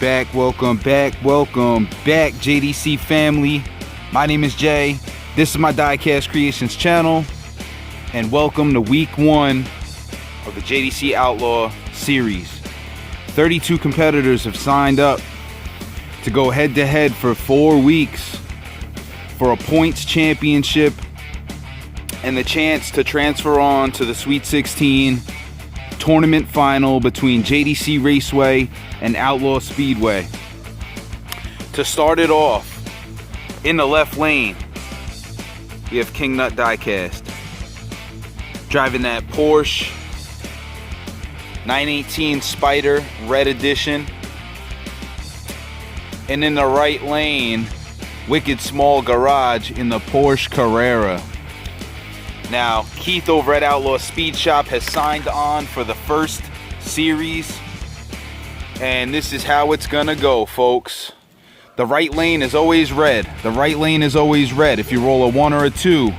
back, JDC family. My name is Jay. This is my Diecast Creations channel, and welcome to week 1 of the JDC Outlaw Series. 32 competitors have signed up to go head-to-head for 4 weeks for a points championship and the chance to transfer on to the Sweet 16 tournament final between JDC Raceway and Outlaw Speedway. To start it off, in the left lane, we have King Nut Diecast driving that Porsche 918 Spider Red Edition. And in the right lane, Wicked Small Garage in the Porsche Carrera. Now, Keith over at Outlaw Speed Shop has signed on for the first series, and this is how it's gonna go, folks. The right lane is always red. The right lane is always red. If you roll a 1 or a 2,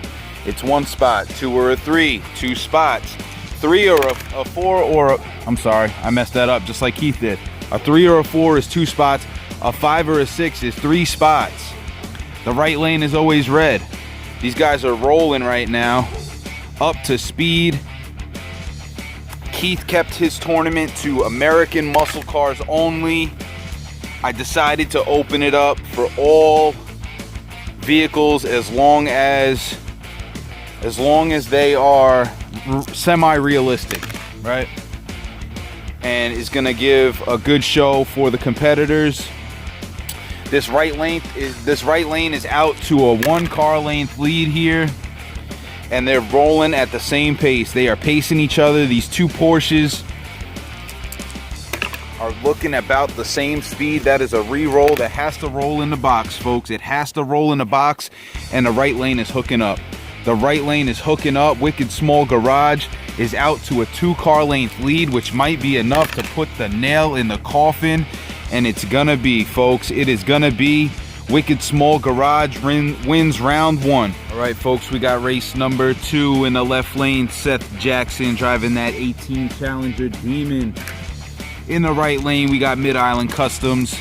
it's 1 spot. 2 or a 3, 2 spots. 3 or a 4 or a, I'm sorry, I messed that up just like Keith did. A 3 or a 4 is 2 spots. A 5 or a 6 is 3 spots. The right lane is always red. These guys are rolling right now, up to speed. Keith kept his tournament to American muscle cars only. I decided to open it up for all vehicles as long as they are semi-realistic, right? And is gonna give a good show for the competitors. This right lane is out to a 1 car length lead here, and they're rolling at the same pace. They are pacing each other. These 2 Porsches are looking about the same speed. That is a re-roll that has to roll in the box, folks. It has to roll in the box, and the right lane is hooking up. The right lane is hooking up. Wicked Small Garage is out to a 2 car length lead, which might be enough to put the nail in the coffin. And it's gonna be, folks, it is gonna be Wicked Small Garage wins round 1. All right, folks, we got race number 2 in the left lane. Seth Jackson driving that 18 Challenger Demon. In the right lane, we got Mid-Island Customs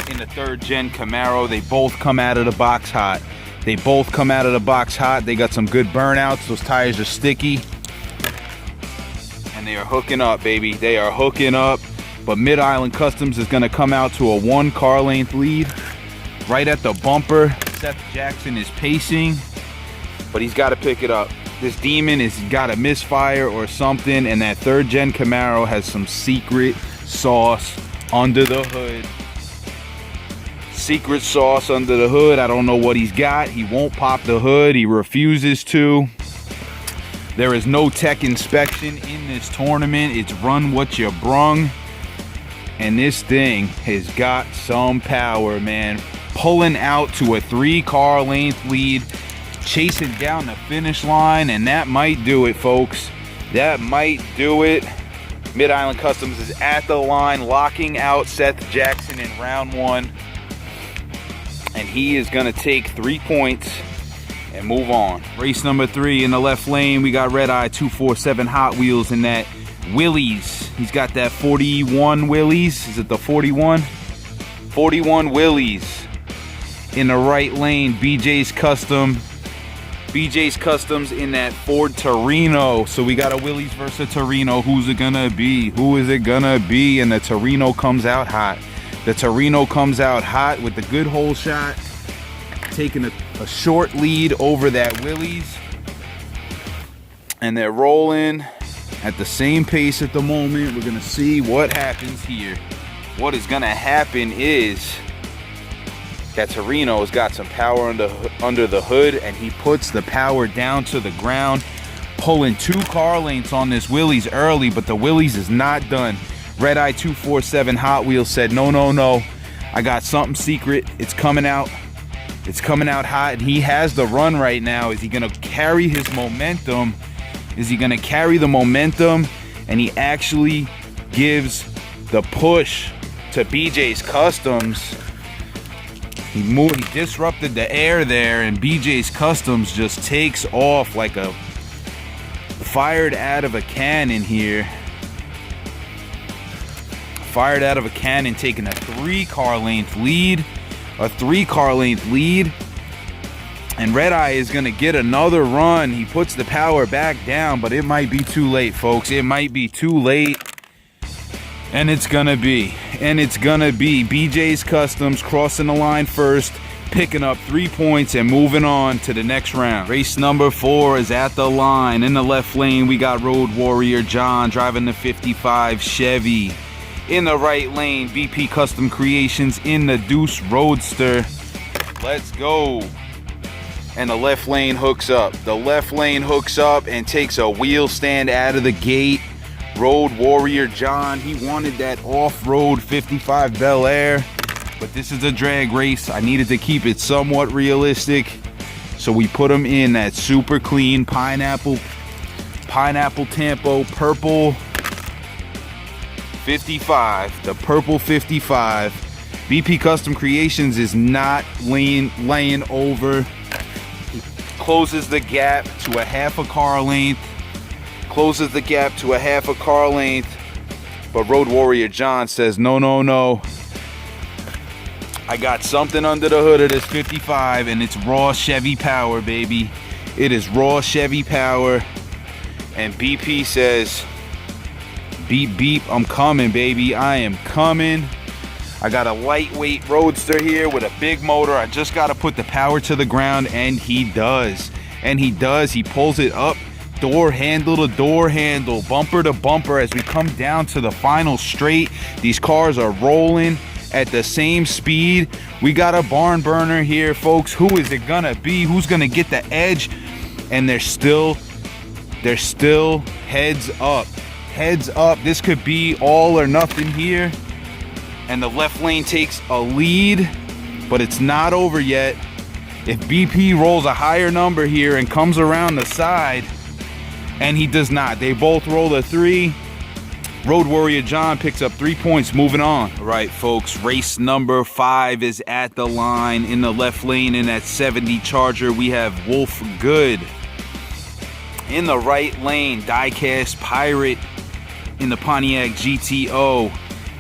in the 3rd Gen Camaro. They both come out of the box hot. They both come out of the box hot. They got some good burnouts. Those tires are sticky. And they are hooking up, baby. They are hooking up. But Mid-Island Customs is going to come out to a 1 car length lead. Right at the bumper, Seth Jackson is pacing, but he's got to pick it up. This Demon has got a misfire or something, and that 3rd Gen Camaro has some secret sauce under the hood. Secret sauce under the hood. I don't know what he's got. He won't pop the hood. He refuses to. There is no tech inspection in this tournament. It's run what you brung. And this thing has got some power, man. Pulling out to a 3 car length lead, chasing down the finish line, and that might do it, folks. That might do it. Mid-Island Customs is at the line, locking out Seth Jackson in round 1. And he is gonna take 3 points and move on. Race number 3 in the left lane, we got Red Eye 247 Hot Wheels in that Willys. He's got that 41 Willys. Is it the 41? 41 Willys. In the right lane, BJ's Customs in that Ford Torino. So we got a Willys versus a Torino. Who's it gonna be? Who is it gonna be? And the Torino comes out hot. The Torino comes out hot with the good hole shot, taking a short lead over that Willys. And they're rolling at the same pace at the moment. We're gonna see what happens here. What is gonna happen is that Torino has got some power under the hood, and he puts the power down to the ground, pulling 2 car lengths on this Willys early, but the Willys is not done. Red Eye 247 Hot Wheels said, no, I got something secret. It's coming out. It's coming out hot, and he has the run right now. Is he gonna carry his momentum? Is he gonna carry the momentum? And he actually gives the push to BJ's Customs. He disrupted the air there, and BJ's Customs just takes off like a fired out of a cannon here. fired out of a cannon, taking a 3-car length lead. A 3-car length lead. And Red Eye is going to get another run. He puts the power back down, but it might be too late, folks. It might be too late. And it's going to be. BJ's Customs crossing the line first, picking up 3 points and moving on to the next round. Race number 4 is at the line. In the left lane, we got Road Warrior John driving the 55 Chevy. In the right lane, BP Custom Creations in the Deuce Roadster. Let's go. And the left lane hooks up. The left lane hooks up and takes a wheel stand out of the gate. Road Warrior John, he wanted that off-road 55 Bel Air, but this is a drag race. I needed to keep it somewhat realistic, so we put him in that super clean pineapple Tampo purple 55, the purple 55. BP Custom Creations is not laying over. Closes the gap to a half a car length. Closes the gap to a half a car length. But Road Warrior John says, no, no, no. I got something under the hood of this 55, and it's raw Chevy power, baby. It is raw Chevy power. And BP says, beep, beep, I'm coming, baby. I am coming. I got a lightweight Roadster here with a big motor. I just got to put the power to the ground, and he does. And he does. He pulls it up, door handle to door handle, bumper to bumper as we come down to the final straight. These cars are rolling at the same speed. We got a barn burner here, folks. Who is it gonna be? Who's gonna get the edge? And they're still heads up. Heads up. This could be all or nothing here. And the left lane takes a lead, but it's not over yet. If BP rolls a higher number here and comes around the side, and he does not, they both roll a 3. Road Warrior John picks up 3 points, moving on. All right, folks, race number 5 is at the line. In the left lane in that 70 Charger, we have Wolf Good. In the right lane, Diecast Pirate in the Pontiac GTO.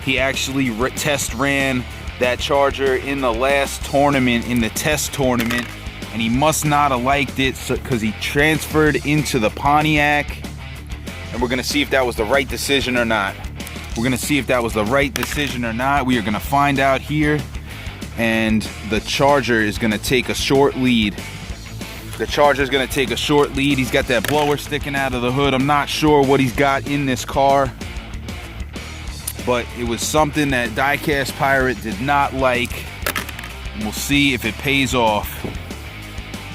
He actually test ran that Charger in the last tournament, in the test tournament, and he must not have liked it because he transferred into the Pontiac. And we're gonna see if that was the right decision or not. We're gonna see if that was the right decision or not. We are gonna find out here. And the Charger is gonna take a short lead. The Charger is gonna take a short lead. He's got that blower sticking out of the hood. I'm not sure what he's got in this car, but it was something that Diecast Pirate did not like. And we'll see if it pays off.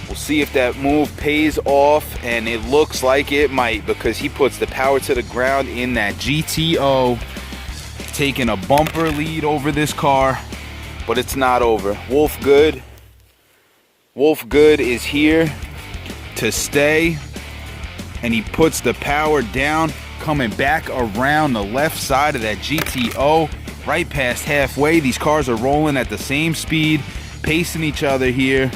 We'll see if that move pays off, and it looks like it might, because he puts the power to the ground in that GTO, taking a bumper lead over this car, but it's not over. Wolf Good is here to stay, and he puts the power down, coming back around the left side of that GTO, right past halfway. These cars are rolling at the same speed, pacing each other here.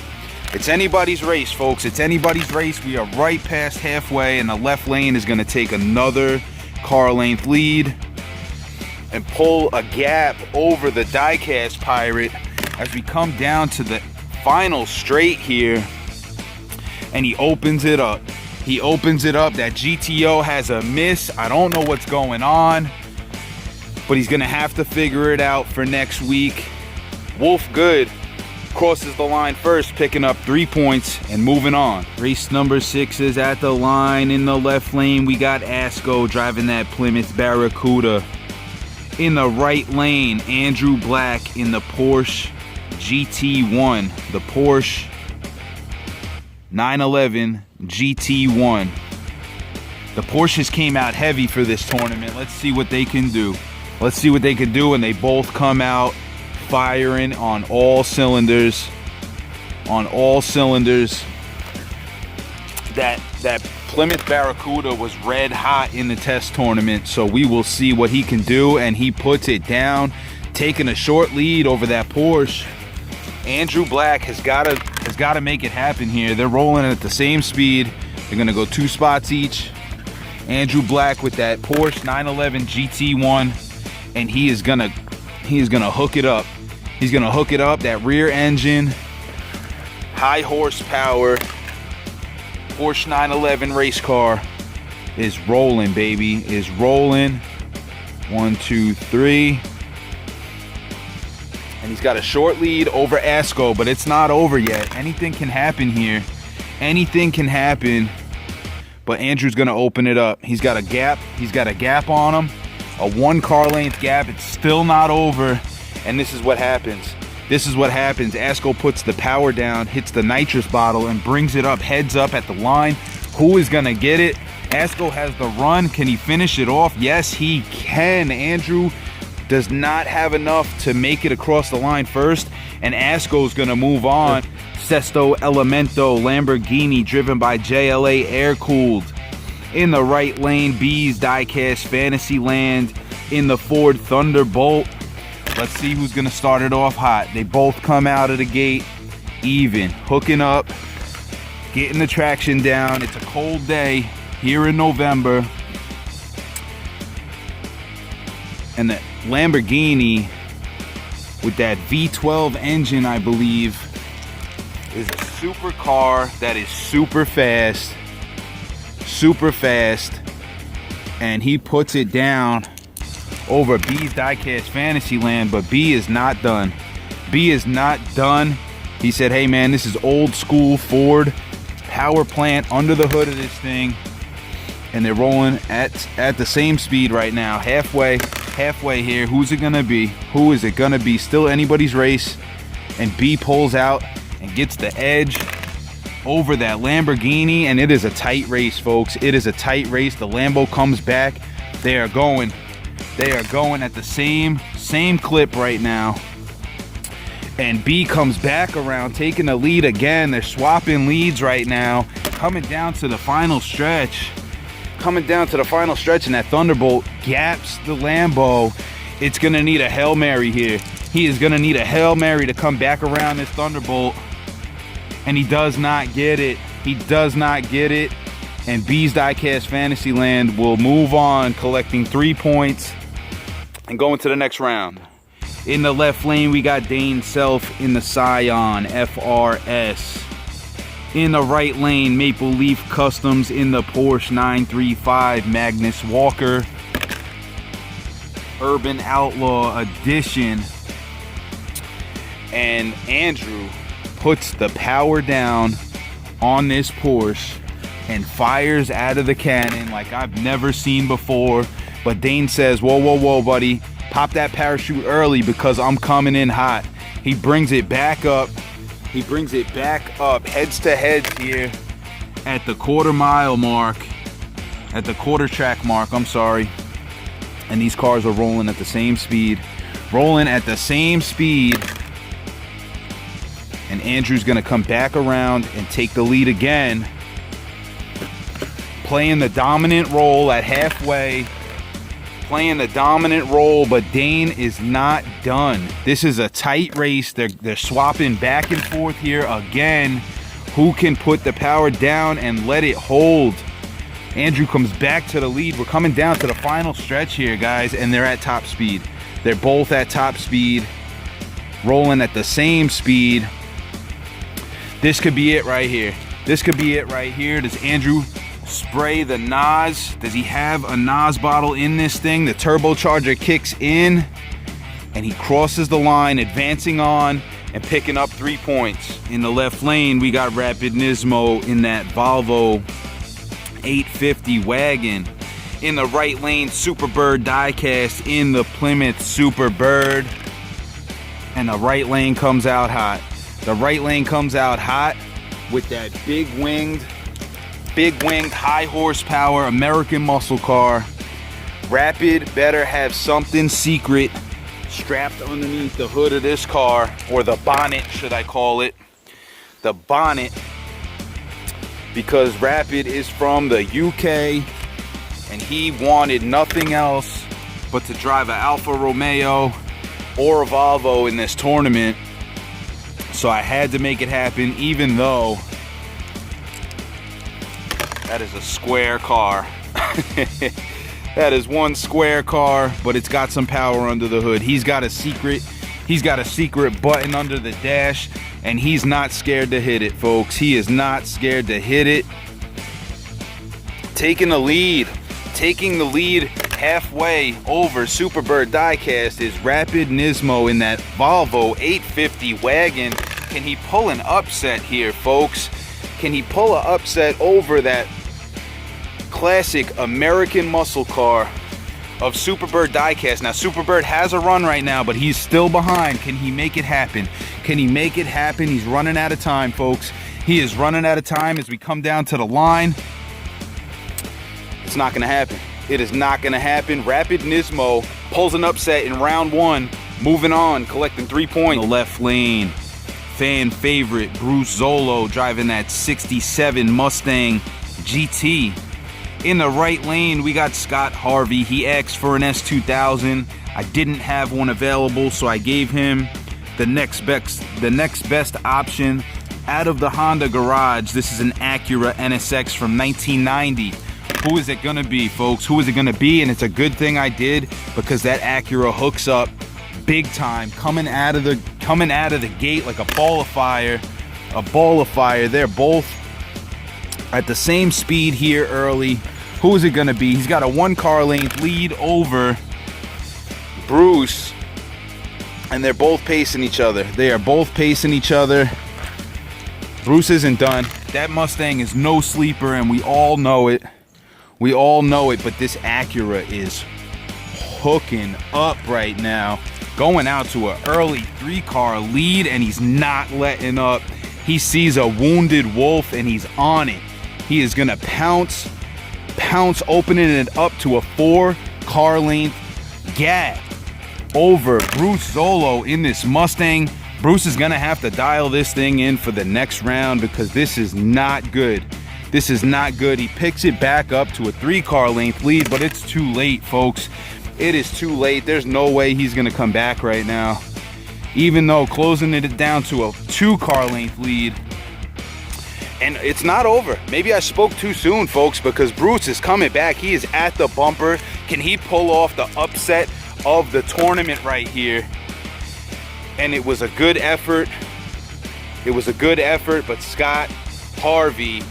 It's anybody's race, folks. It's anybody's race. We are right past halfway, and the left lane is going to take another car length lead and pull a gap over the Diecast Pirate as we come down to the final straight here. And he opens it up. He opens it up. That GTO has a miss. I don't know what's going on, but he's going to have to figure it out for next week. Wolf Good crosses the line first, picking up 3 points and moving on. Race number 6 is at the line. In the left lane, we got Asco driving that Plymouth Barracuda. In the right lane, Andrew Black in the Porsche GT1, the Porsche 911 GT1. The Porsches came out heavy for this tournament. Let's see what they can do. Let's see what they can do, and they both come out firing on all cylinders. On all cylinders. That Plymouth Barracuda was red hot in the test tournament, so we will see what he can do, and he puts it down, taking a short lead over that Porsche. Andrew Black has got to make it happen here. They're rolling at the same speed. They're going to go 2 spots each. Andrew Black with that Porsche 911 GT1. and he is gonna hook it up. He's gonna hook it up. That rear engine, high horsepower Porsche 911 race car is rolling, baby. Is rolling. 1, 2, 3. And he's got a short lead over Asco, but it's not over yet. Anything can happen here. Anything can happen. But Andrew's gonna open it up. He's got a gap. He's got a gap on him. A 1 car length gap. It's still not over. And this is what happens. This is what happens. Asco puts the power down, hits the nitrous bottle, and brings it up, heads up at the line. Who is gonna get it? Asco has the run. Can he finish it off? Yes, he can. Andrew does not have enough to make it across the line first, and Asco's gonna move on. Sesto Elemento Lamborghini driven by JLA air-cooled. In the right lane, B's Diecast Fantasyland. In the Ford Thunderbolt. Let's see who's gonna start it off hot. They both come out of the gate even, hooking up, getting the traction down. It's a cold day here in November. And the Lamborghini with that V12 engine, I believe, is a super car that is super fast, and he puts it down over B's Diecast Fantasyland. But B is not done. B is not done. He said, hey man, this is old school Ford power plant under the hood of this thing, and they're rolling at the same speed right now. Halfway here. Who's it gonna be? Who is it gonna be? Still anybody's race. And B pulls out and gets the edge over that Lamborghini, and it is a tight race, folks. It is a tight race. The Lambo comes back. They are going at the same clip right now. And B comes back around, taking the lead again. They're swapping leads right now. Coming down to the final stretch. And that Thunderbolt gaps the Lambo. It's gonna need a Hail Mary here. He is gonna need a Hail Mary to come back around this Thunderbolt. And he does not get it. He does not get it. And B's Diecast Fantasyland will move on, collecting 3 points and going to the next round. In the left lane, we got Dane Self in the Scion FRS. In the right lane, Maple Leaf Customs in the Porsche 935 Magnus Walker Urban Outlaw Edition. And Andrew puts the power down on this Porsche and fires out of the cannon like I've never seen before. But Dane says, whoa, whoa, whoa, buddy. Pop that parachute early because I'm coming in hot. He brings it back up. Heads to heads here at the quarter track mark, I'm sorry. And these cars are rolling at the same speed. And Andrew's gonna come back around and take the lead again. Playing the dominant role at halfway. But Dane is not done. This is a tight race. They're swapping back and forth here again. Who can put the power down and let it hold? Andrew comes back to the lead. We're coming down to the final stretch here, guys, and they're at top speed. They're both at top speed, rolling at the same speed. This could be it right here. Does Andrew spray the NOS? Does he have a NOS bottle in this thing? The turbocharger kicks in and he crosses the line, advancing on and picking up 3 points. In the left lane, we got Rapid Nismo in that Volvo 850 wagon. In the right lane, Superbird Diecast in the Plymouth Superbird. And the right lane comes out hot. With that big winged, high horsepower American muscle car. Rapid better have something secret strapped underneath the hood of this car, or the bonnet, should I call it. The bonnet, because Rapid is from the UK and he wanted nothing else but to drive an Alfa Romeo or a Volvo in this tournament. So I had to make it happen, even though that is a square car. That is one square car, but it's got some power under the hood. He's got a secret button under the dash, and he's not scared to hit it, folks. He is not scared to hit it. Taking the lead halfway over Superbird Diecast is Rapid Nismo in that Volvo 850 wagon. Can he pull an upset here, folks? Can he pull an upset over that classic American muscle car of Superbird Diecast? Now, Superbird has a run right now, but he's still behind. Can he make it happen? Can he make it happen? He's running out of time, folks. He is running out of time as we come down to the line. It's not going to happen. It is not going to happen. Rapid Nismo pulls an upset in round one. Moving on, collecting 3 points. In the left lane, fan favorite Bruce Zolo driving that 67 Mustang GT. In the right lane, we got Scott Harvey. He asked for an S2000. I didn't have one available, so I gave him the next best option out of the Honda garage. This is an Acura NSX from 1990. Who is it gonna be, folks? Who is it gonna be? And it's a good thing I did, because that Acura hooks up big time, coming out of the gate like a ball of fire. They're both at the same speed here early. Who is it gonna be? He's got a 1 car length lead over Bruce, and they're both pacing each other. They are both pacing each other. Bruce isn't done. That Mustang is no sleeper, and we all know it. We all know it, but this Acura is hooking up right now. Going out to an early 3-car lead, and he's not letting up. He sees a wounded wolf, and he's on it. He is gonna pounce, opening it up to a 4-car length gap over Bruce Zolo in this Mustang. Bruce is gonna have to dial this thing in for the next round, because this is not good. This is not good. He picks it back up to a 3-car length lead, but it's too late, folks. It is too late. There's no way he's gonna come back right now. Even though closing it down to a 2-car length lead. And it's not over. Maybe I spoke too soon, folks, because Bruce is coming back. He is at the bumper. Can he pull off the upset of the tournament right here? And it was a good effort. It was a good effort, but Scott Harvey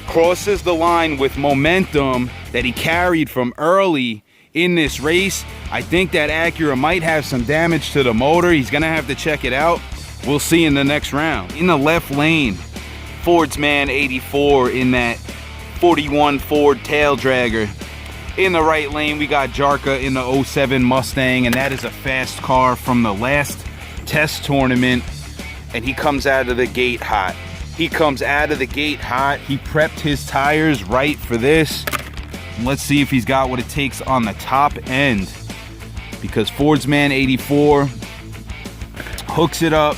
crosses the line with momentum that he carried from early in this race. I think that Acura might have some damage to the motor. He's gonna have to check it out. We'll see in the next round. In the left lane, Ford's Man 84 in that 41 Ford tail dragger. In the right lane, we got Jarka in the 07 Mustang, and that is a fast car from the last test tournament, and he comes out of the gate hot. He comes out of the gate hot. He prepped his tires right for this. Let's see if he's got what it takes on the top end, because Ford's Man 84 hooks it up,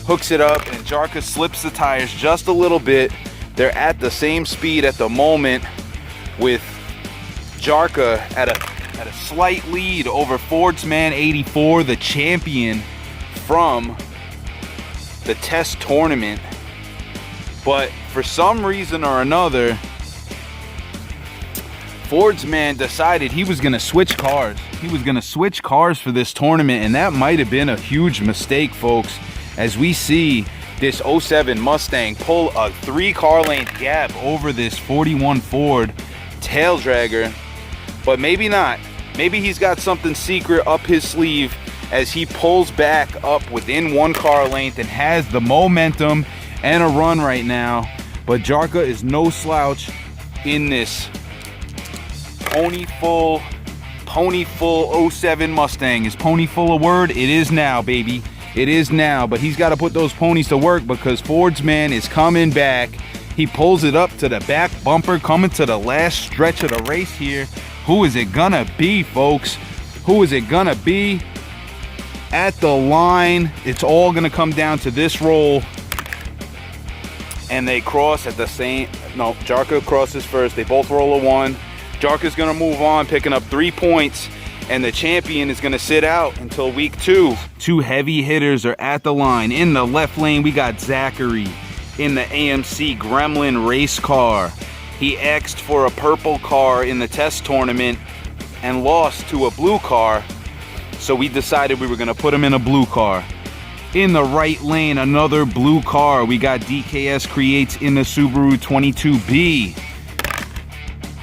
and Jarka slips the tires just a little bit. They're at the same speed at the moment, with Jarka at a slight lead over Ford's Man 84, the champion from the test tournament. But for some reason or another, Ford's Man decided he was gonna switch cars. He was gonna switch cars for this tournament, and that might have been a huge mistake, folks, as we see this 07 Mustang pull a 3-car length gap over this 41 Ford tail dragger. But maybe not. Maybe he's got something secret up his sleeve as he pulls back up within 1 car length and has the momentum and a run right now. But Jarka is no slouch in this pony full 07 Mustang. Is pony full a word? It is now, baby. It is now. But he's got to put those ponies to work, because Ford's Man is coming back. He pulls it up to the back bumper, coming to the last stretch of the race here. Who is it gonna be, folks? Who is it gonna be? At the line, it's all gonna come down to this roll. And they cross at the same, no, Jarka crosses first. They both roll a 1. Jarka's gonna move on, picking up 3 points, and the champion is gonna sit out until week 2. 2 heavy hitters are at the line. In the left lane, we got Zachary in the AMC Gremlin race car. He asked for a purple car in the test tournament, and lost to a blue car. So we decided we were gonna put him in a blue car. In the right lane, another blue car. We got DKS Creates in the Subaru 22B.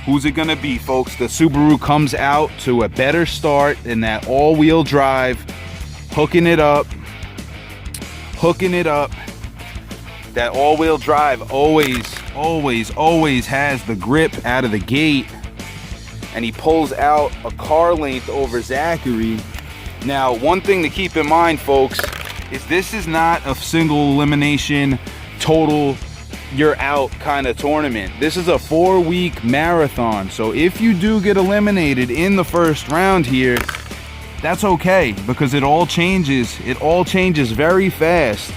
Who's it gonna be, folks? The Subaru comes out to a better start in that all-wheel drive, hooking it up. That all-wheel drive always has the grip out of the gate, and he pulls out a car length over Zachary. Now, one thing to keep in mind, folks, is this is not a single elimination, total you're out kind of tournament. This is a 4-week marathon. So if you do get eliminated in the first round here, that's okay, because it all changes very fast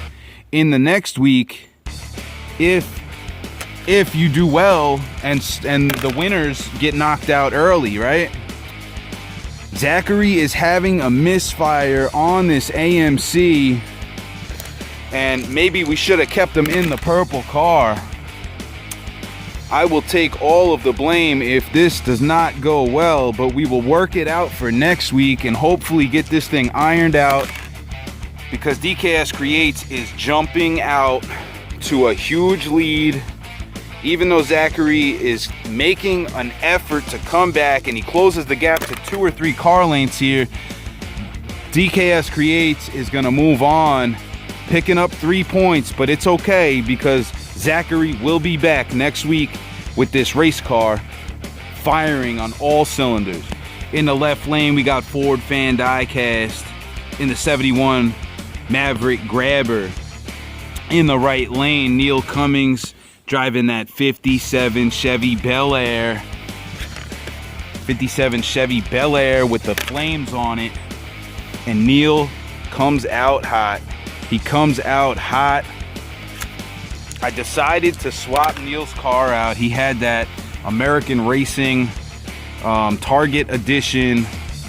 in the next week if you do well and the winners get knocked out early, right? Zachary is having a misfire on this AMC, and maybe we should have kept him in the purple car. I will take all of the blame if this does not go well, but we will work it out for next week and hopefully get this thing ironed out, because DKS Creates is jumping out to a huge lead. Even though Zachary is making an effort to come back and he closes the gap to 2 or 3 car lengths here, DKS Creates is going to move on, picking up 3 points, but it's okay because Zachary will be back next week with this race car firing on all cylinders. In the left lane, we got Ford Fan Diecast in the 71 Maverick Grabber. In the right lane, Neil Cummings driving that 57 Chevy Bel Air. 57 Chevy Bel Air with the flames on it. And Neil comes out hot. He comes out hot. I decided to swap Neil's car out. He had that American Racing Target Edition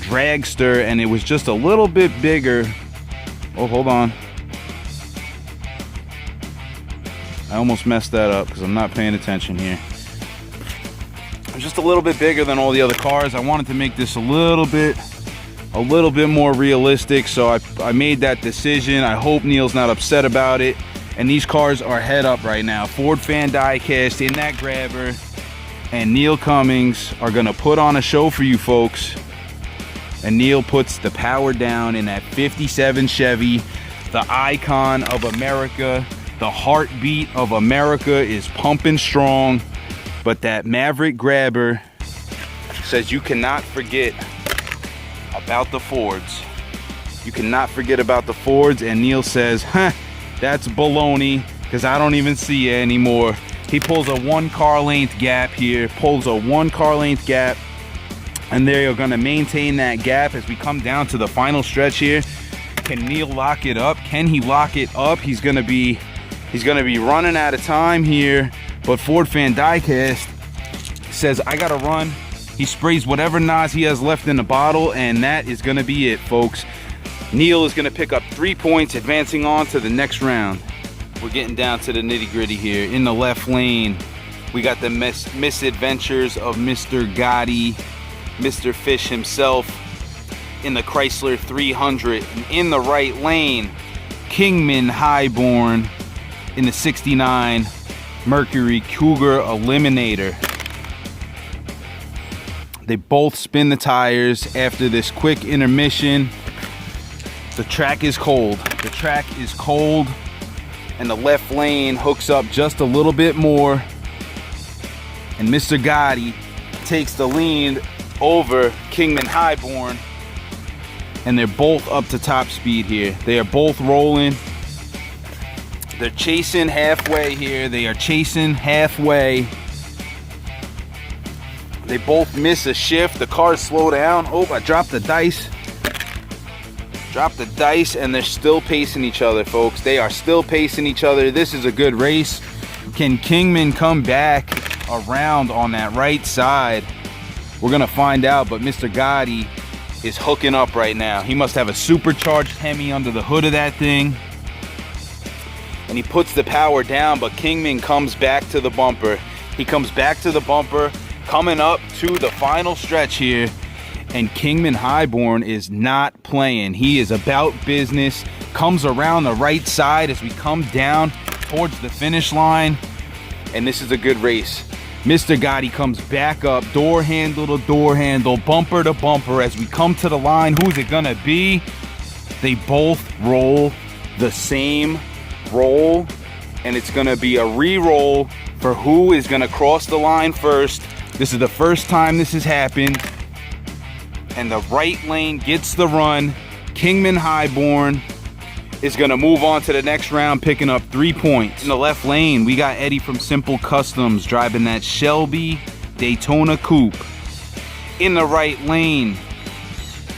dragster, and it was just a little bit bigger. Oh, hold on. I almost messed that up because I'm not paying attention here. It was just a little bit bigger than all the other cars. I wanted to make this a little bit more realistic, so I made that decision. I hope Neil's not upset about it. And these cars are head up right now. Ford Fan Diecast in that Grabber and Neil Cummings are gonna put on a show for you folks. And Neil puts the power down in that 57 Chevy, the icon of America. The heartbeat of America is pumping strong, but that Maverick Grabber says you cannot forget about the Fords. You cannot forget about the Fords, and Neil says, that's baloney, because I don't even see it anymore. He pulls a 1 car length gap here, and they are going to maintain that gap as we come down to the final stretch here. Can Neil lock it up? Can he lock it up? He's going to be running out of time here, but Ford Fan Diecast says, I gotta run. He sprays whatever NOS he has left in the bottle, and that is gonna be it, folks. Neil is gonna pick up 3 points, advancing on to the next round. We're getting down to the nitty gritty here. In the left lane, we got the misadventures of Mr. Gotti, Mr. Fish himself, in the Chrysler 300. And in the right lane, Kingman Highborn in the 69 Mercury Cougar Eliminator. They both spin the tires after this quick intermission. The track is cold. And the left lane hooks up just a little bit more. And Mr. Gotti takes the lead over Kingman Highborn. And they're both up to top speed here. They are both rolling. They're chasing halfway here. They both miss a shift. The cars slow down. Oh, I dropped the dice. And they're still pacing each other, folks. They are still pacing each other. This is a good race. Can Kingman come back around on that right side? We're going to find out, but Mr. Gotti is hooking up right now. He must have a supercharged Hemi under the hood of that thing. And he puts the power down, but Kingman comes back to the bumper. Coming up to the final stretch here. and Kingman Highborn is not playing. He is about business, comes around the right side as we come down towards the finish line, and this is a good race. Mr. Gotti comes back up, door handle to door handle, bumper to bumper. As we come to the line, who's it gonna be? They both roll the same roll, and it's gonna be a re-roll for who is gonna cross the line first. This is the first time this has happened, and the right lane gets the run. Kingman Highborn is gonna move on to the next round, picking up 3 points. In the left lane, we got Eddie from Simple Customs driving that Shelby Daytona Coupe. In the right lane,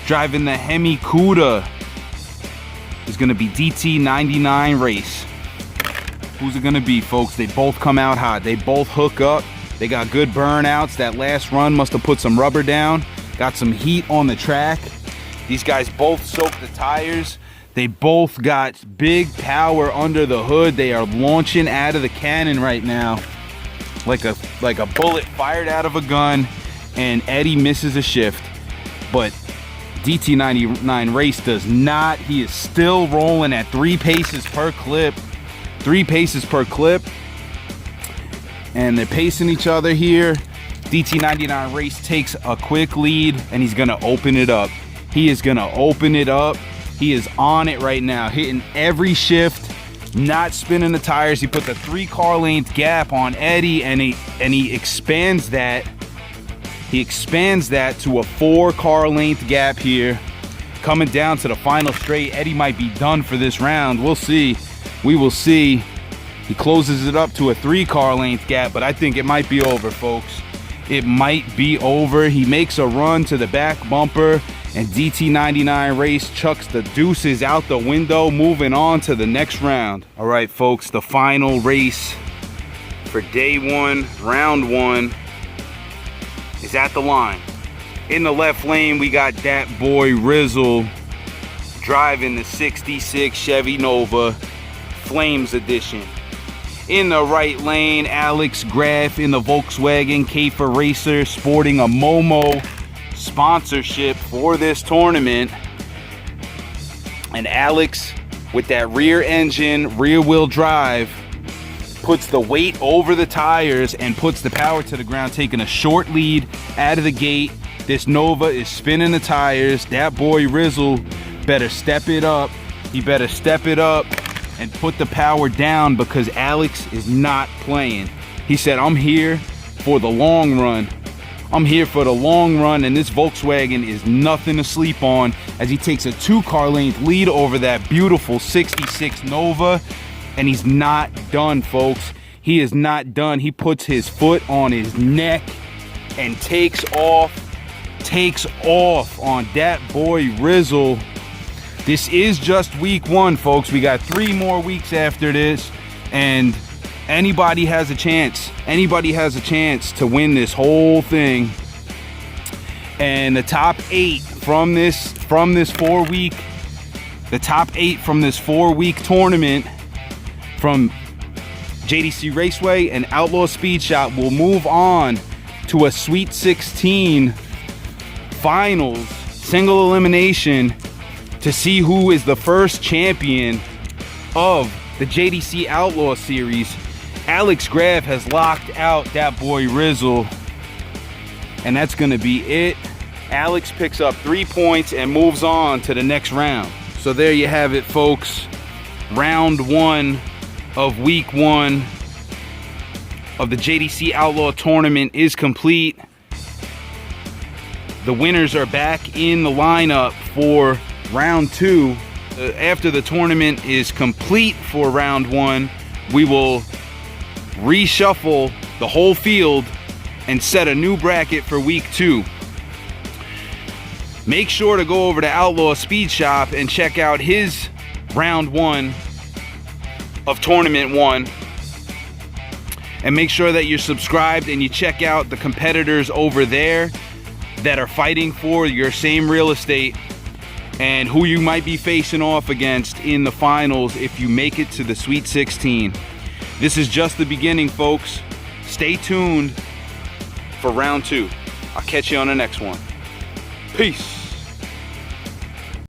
driving the Hemi Cuda, is gonna be DT99 Race. Who's it gonna be, folks? They both come out hot. They both hook up. They got good burnouts. That last run must have put some rubber down. Got some heat on the track. These guys both soaked the tires. They both got big power under the hood. They are launching out of the cannon right now, like a bullet fired out of a gun. And Eddie misses a shift, but DT99 Race does not. He is still rolling at 3 paces per clip. 3 paces per clip, and they're pacing each other here. DT99 Race takes a quick lead, and he's gonna open it up. He is gonna open it up. He is on it right now, hitting every shift, not spinning the tires. He puts a 3-car length gap on Eddie, and he expands that. He expands that to a 4-car length gap here. Coming down to the final straight, Eddie might be done for this round. We'll see. We will see. He closes it up to a 3-car length gap, but I think it might be over, folks. It might be over. He makes a run to the back bumper, and DT99 Race chucks the deuces out the window, moving on to the next round. All right, folks, the final race for day 1, round 1, is at the line. In the left lane, we got that boy Rizzle driving the 66 Chevy Nova Flames Edition. In the right lane, Alex Graff in the Volkswagen Käfer Racer, sporting a Momo sponsorship for this tournament. And Alex, with that rear engine, rear wheel drive, puts the weight over the tires and puts the power to the ground, taking a short lead out of the gate. This Nova is spinning the tires. That boy Rizzle better step it up. He better step it up and put the power down, because Alex is not playing. He said, I'm here for the long run. I'm here for the long run, and this Volkswagen is nothing to sleep on, as he takes a 2-car length lead over that beautiful 66 Nova. And he's not done, folks. He is not done. He puts his foot on his neck and takes off on that boy Rizzle. This is just week 1, folks. We got 3 more weeks after this, and anybody has a chance. Anybody has a chance to win this whole thing. And the top 8 from this 4-week, the top 8 from this 4-week tournament from JDC Raceway and Outlaw Speed Shop will move on to a Sweet 16 finals, single elimination, to see who is the first champion of the JDC Outlaw Series. Alex Graff has locked out that boy Rizzle, and that's gonna be it. Alex picks up 3 points and moves on to the next round. So there you have it, folks. Round 1 of week 1 of the JDC Outlaw tournament is complete. The winners are back in the lineup for round 2. After the tournament is complete for round 1, we will reshuffle the whole field and set a new bracket for week 2. Make sure to go over to Outlaw Speed Shop and check out his round 1 of tournament 1, and make sure that you're subscribed and you check out the competitors over there that are fighting for your same real estate, and who you might be facing off against in the finals if you make it to the Sweet 16. This is just the beginning, folks. Stay tuned for round 2. I'll catch you on the next one. Peace.